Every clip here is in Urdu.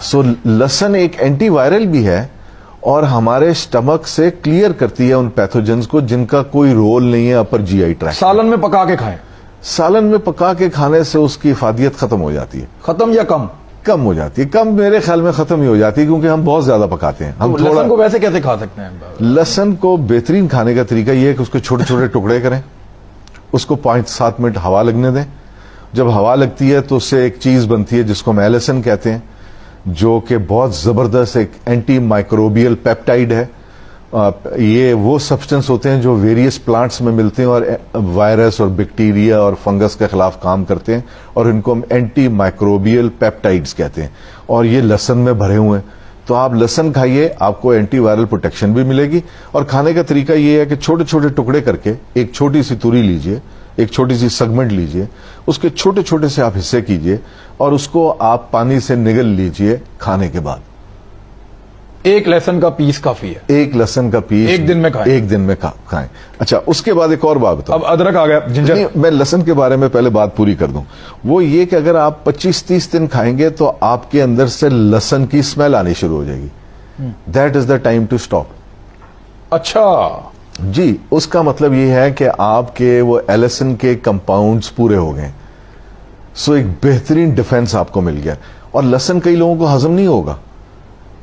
سو لہسن ایک اینٹی وائرل بھی ہے اور ہمارے سٹمک سے کلیئر کرتی ہے ان پیتھوجنز کو جن کا کوئی رول نہیں ہے اپر جی آئی ٹریکٹ. سالن میں پکا کے کھائیں. سالن میں پکا کے کھانے سے اس کی افادیت ختم ہو جاتی ہے. ختم یا کم؟ کم ہو جاتی ہے. کم میرے خیال میں ختم ہی ہو جاتی ہے کیونکہ ہم بہت زیادہ پکاتے ہیں. ہم لہسن کو ویسے کیسے کھا سکتے ہیں؟ لہسن کو بہترین کھانے کا طریقہ یہ ہے کہ اس کے چھوٹے چھوٹے ٹکڑے کریں, اس کو 5-7 منٹ ہوا لگنے دیں. جب ہوا لگتی ہے تو اس سے ایک چیز بنتی ہے جس کو میلیسن کہتے ہیں, جو کہ بہت زبردست ایک اینٹی مائکروبیل پیپٹائڈ ہے. یہ وہ سبسٹنس ہوتے ہیں جو ویریس پلانٹس میں ملتے ہیں اور وائرس اور بیکٹیریا اور فنگس کے خلاف کام کرتے ہیں, اور ان کو ہم اینٹی مائکروبیل پیپٹائڈز کہتے ہیں, اور یہ لہسن میں بھرے ہوئے ہیں. تو آپ لہسن کھائیے, آپ کو اینٹی وائرل پروٹیکشن بھی ملے گی. اور کھانے کا طریقہ یہ ہے کہ چھوٹے چھوٹے ٹکڑے کر کے ایک چھوٹی سی توری لیجئے, ایک چھوٹی سی سیگمنٹ لیجئے, اس کے چھوٹے چھوٹے سے آپ حصے کیجئے اور اس کو آپ پانی سے نگل لیجئے کھانے کے بعد. ایک لہسن کا پیس کافی ہے. ایک لہسن کا پیس ایک دن میں کھائیں. ایک دن میں کھائیں. اچھا, اس کے بعد ایک اور بات بتاؤں. اب ادرک آ گیا, جنجر. میں لہسن کے بارے میں پہلے بات پوری کر دوں. وہ یہ کہ اگر آپ 25-30 دن کھائیں گے تو آپ کے اندر سے لہسن کی اسمیل آنی شروع ہو جائے گی. That is the time to stop. اچھا جی, اس کا مطلب یہ ہے کہ آپ کے وہ ایلسن کے کمپاؤنڈز پورے ہو گئے. سو ایک بہترین ڈیفنس آپ کو مل گیا. اور لہسن کئی لوگوں کو ہضم نہیں ہوگا,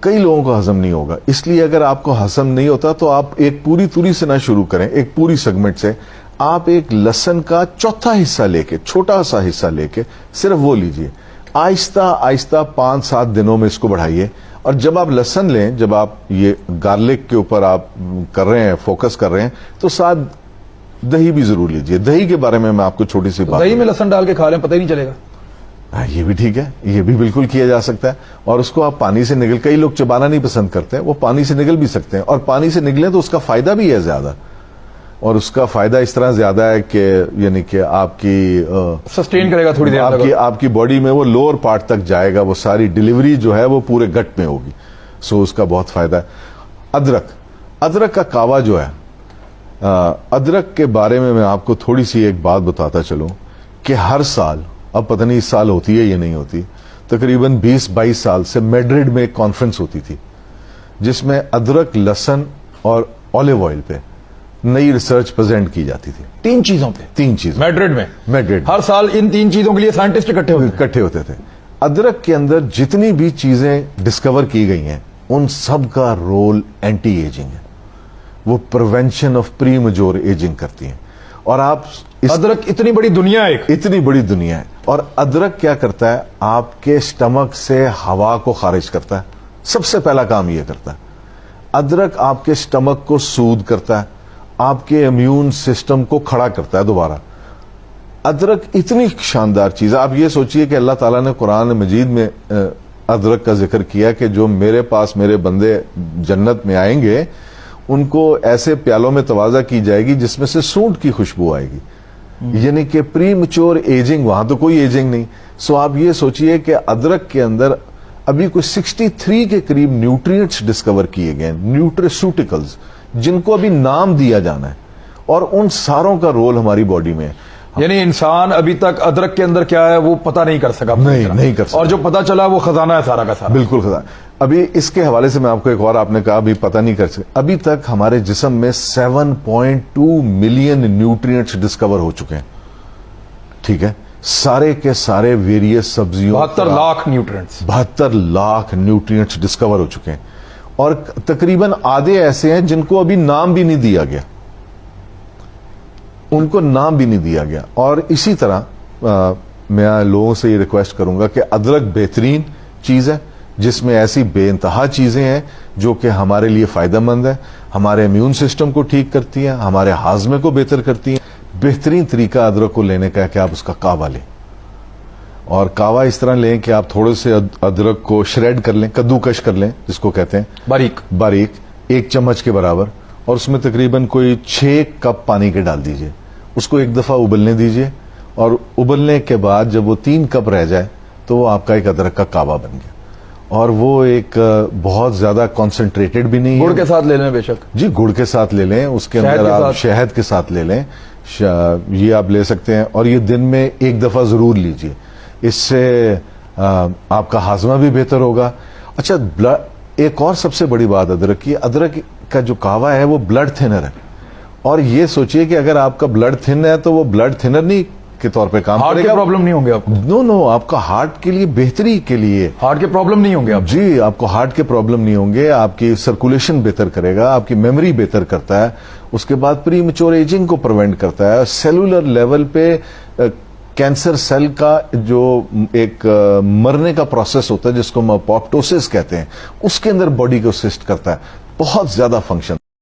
کئی لوگوں کو ہضم نہیں ہوگا. اس لیے اگر آپ کو ہضم نہیں ہوتا تو آپ ایک پوری توری سے نہ شروع کریں, ایک پوری سیگمنٹ سے. آپ ایک لہسن کا چوتھا حصہ لے کے, چھوٹا سا حصہ لے کے صرف وہ لیجئے. آہستہ آہستہ 5-7 دنوں میں اس کو بڑھائیے. اور جب آپ لہسن لیں, جب آپ یہ گارلک کے اوپر آپ کر رہے ہیں, فوکس کر رہے ہیں, تو ساتھ دہی بھی ضرور لیجئے. دہی کے بارے میں آپ کو چھوٹی سی بات, دہی میں لہسن ڈال کے کھا لیں, پتہ ہی نہیں چلے گا. یہ بھی ٹھیک ہے, یہ بھی بالکل کیا جا سکتا ہے. اور اس کو آپ پانی سے نگل, کئی لوگ چبانا نہیں پسند کرتے ہیں, وہ پانی سے نگل بھی سکتے ہیں. اور پانی سے نگلیں تو اس کا فائدہ بھی ہے زیادہ, اور اس کا فائدہ اس طرح زیادہ ہے کہ یعنی کہ آپ کی سسٹین کرے گا تھوڑی دیر, آپ کی باڈی میں وہ لوور پارٹ تک جائے گا, وہ ساری ڈیلیوری جو ہے وہ پورے گٹ میں ہوگی. سو اس کا بہت فائدہ ہے. ادرک کا کعوہ جو ہے, ادرک کے بارے میں آپ کو تھوڑی سی ایک بات بتاتا چلوں کہ ہر سال, اب پتہ نہیں اس سال ہوتی ہے یا نہیں ہوتی, تقریباً 20-22 سال سے میڈرڈ میں ایک کانفرنس ہوتی تھی جس میں ادرک, لہسن اور اولیو آئل پہ نئی ریسرچ پریزنٹ کی جاتی تھی. 3 چیزوں پہ, 3 چیز میڈرڈ میں. میڈرڈ ہر سال ان 3 چیزوں کے لیے سائنٹسٹ اکٹھے ہوتے تھے. ادرک کے اندر جتنی بھی چیزیں ڈسکور کی گئی ہیں ان سب کا رول اینٹی ایجنگ ہے. وہ prevention of premature ageing کرتی ہیں. اور آپ ادرک اتنی بڑی دنیا ہے, اتنی بڑی دنیا ہے. اور ادرک کیا کرتا ہے, آپ کے سٹمک سے ہوا کو خارج کرتا ہے. سب سے پہلا کام یہ کرتا ہے. ادرک آپ کے سٹمک کو سود کرتا ہے, آپ کے امیون سسٹم کو کھڑا کرتا ہے دوبارہ. ادرک اتنی شاندار چیز ہے. آپ یہ سوچئے کہ اللہ تعالیٰ نے قرآن مجید میں ادرک کا ذکر کیا کہ جو میرے پاس میرے بندے جنت میں آئیں گے ان کو ایسے پیالوں میں توازہ کی جائے گی جس میں سے سونٹ کی خوشبو آئے گی. یعنی کہ پری میچور ایجنگ, وہاں تو کوئی ایجنگ نہیں. سو آپ یہ سوچئے کہ ادرک کے اندر ابھی کوئی 63 کے قریب نیوٹرینٹس ڈسکور کیے گئے, نیوٹریسوٹیکلز, جن کو ابھی نام دیا جانا ہے, اور ان ساروں کا رول ہماری باڈی میں ہے. یعنی انسان ابھی تک ادرک کے اندر کیا ہے وہ پتہ نہیں کر سکا. نہیں کر سکا. اور جو پتہ چلا وہ خزانہ ہے سارا کا سارا. بالکل خزانہ. ابھی اس کے حوالے سے میں آپ کو ایک اور, آپ نے کہا ابھی پتہ نہیں کر سکا, ابھی تک ہمارے جسم میں 7.2 ملین نیوٹرینٹس ڈسکور ہو چکے ہیں. ٹھیک ہے, سارے کے سارے ویریس سبزیوں, 72 lakh nutrients, 72 lakh nutrients discover ہو چکے ہیں. اور تقریباً آدھے ایسے ہیں جن کو ابھی نام بھی نہیں دیا گیا, ان کو نام بھی نہیں دیا گیا. اور اسی طرح میں لوگوں سے یہ ریکویسٹ کروں گا کہ ادرک بہترین چیز ہے جس میں ایسی بے انتہا چیزیں ہیں جو کہ ہمارے لیے فائدہ مند ہے, ہمارے امیون سسٹم کو ٹھیک کرتی ہیں, ہمارے ہاضمے کو بہتر کرتی ہیں. بہترین طریقہ ادرک کو لینے کا ہے کہ آپ اس کا کعوہ لیں, اور کعوہ اس طرح لیں کہ آپ تھوڑے سے ادرک کو شریڈ کر لیں, کدوکش کر لیں جس کو کہتے ہیں, باریک 1 چمچ کے برابر, اور اس میں تقریباً کوئی 6 کپ پانی کے ڈال دیجئے. اس کو ایک دفعہ ابلنے دیجئے, اور ابلنے کے بعد جب وہ 3 کپ رہ جائے تو وہ آپ کا ایک ادرک کا کعوہ بن گیا. اور وہ ایک بہت زیادہ کانسنٹریٹڈ بھی نہیں ہے. گڑ کے ساتھ لے لیں بے شک. جی, گڑ کے ساتھ لے لیں, اس کے اندر آپ شہد کے ساتھ لے لیں, یہ آپ لے سکتے ہیں. اور یہ دن میں 1 دفعہ ضرور لیجئے. اس سے آپ کا ہاضمہ بھی بہتر ہوگا. اچھا ایک اور سب سے بڑی بات ادرک کی, ادرک کا جو کہوا ہے وہ بلڈ تھنر ہے. اور یہ سوچئے کہ اگر آپ کا بلڈ تھن ہے تو وہ بلڈ تھنر نہیں کے طور پہ کام ہارٹ کرے کے گا. پرابلم نہیں ہوں گے آپ کو؟ نو آپ کا ہارٹ کے لیے بہتری کے لیے, ہارٹ کے پرابلم نہیں ہوں گے آپ؟ جی آپ کو ہارٹ کے پرابلم نہیں ہوں گے, آپ کی سرکولیشن بہتر کرے گا, آپ کی میموری بہتر کرتا ہے, اس کے بعد پری میچور ایجنگ کو پریونٹ کرتا ہے. سیلولر لیول پہ کینسر سیل کا جو ایک مرنے کا پروسیس ہوتا ہے جس کو ہم اپوپٹوسس کہتے ہیں, اس کے اندر باڈی کو اسسٹ کرتا ہے. بہت زیادہ فنکشن